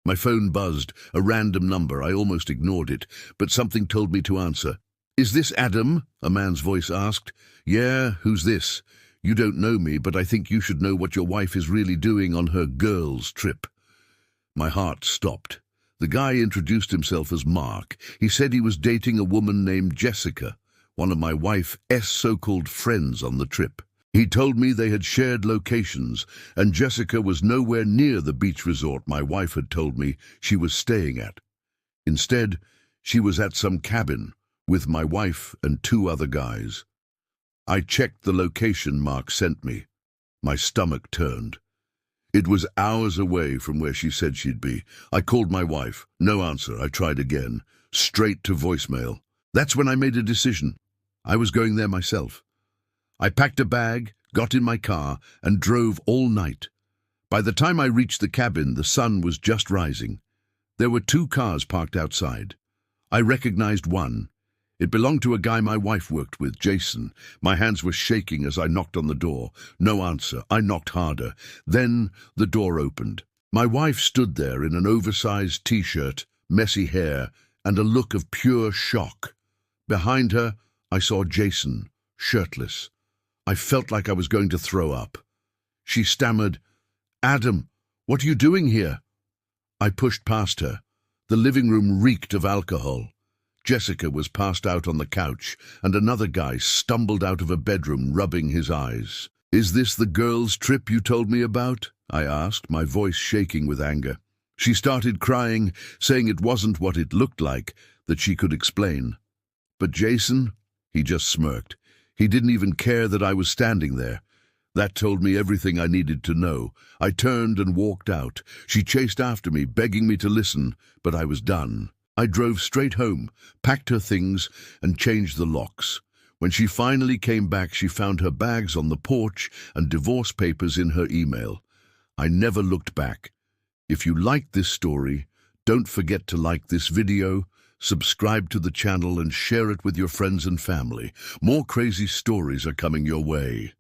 My phone buzzed, a random number. I almost ignored it, but something told me to answer. "Is this Adam?" a man's voice asked. "Yeah, who's this?" "You don't know me, but I think you should know what your wife is really doing on her girls' trip." My heart stopped. The guy introduced himself as Mark. He said he was dating a woman named Jessica, one of my wife's so-called friends on the trip. He told me they had shared locations, and Jessica was nowhere near the beach resort my wife had told me she was staying at. Instead, she was at some cabin with my wife and 2 other guys. I checked the location Mark sent me. My stomach turned. It was hours away from where she said she'd be. I called my wife. No answer. I tried again. Straight to voicemail. That's when I made a decision. I was going there myself. I packed a bag, got in my car, and drove all night. By the time I reached the cabin, the sun was just rising. There were 2 cars parked outside. I recognized one. It belonged to a guy my wife worked with, Jason. My hands were shaking as I knocked on the door. No answer. I knocked harder. Then the door opened. My wife stood there in an oversized t-shirt, messy hair, and a look of pure shock. Behind her, I saw Jason, shirtless. I felt like I was going to throw up. She stammered, "Adam, what are you doing here?" I pushed past her. The living room reeked of alcohol. Jessica was passed out on the couch, and another guy stumbled out of a bedroom, rubbing his eyes. "Is this the girls' trip you told me about?" I asked, my voice shaking with anger. She started crying, saying it wasn't what it looked like, that she could explain. But Jason, he just smirked. He didn't even care that I was standing there. That told me everything I needed to know. I turned and walked out. She chased after me, begging me to listen, but I was done. I drove straight home, packed her things, and changed the locks. When she finally came back, she found her bags on the porch and divorce papers in her email. I never looked back. If you liked this story, don't forget to like this video, subscribe to the channel, and share it with your friends and family. More crazy stories are coming your way.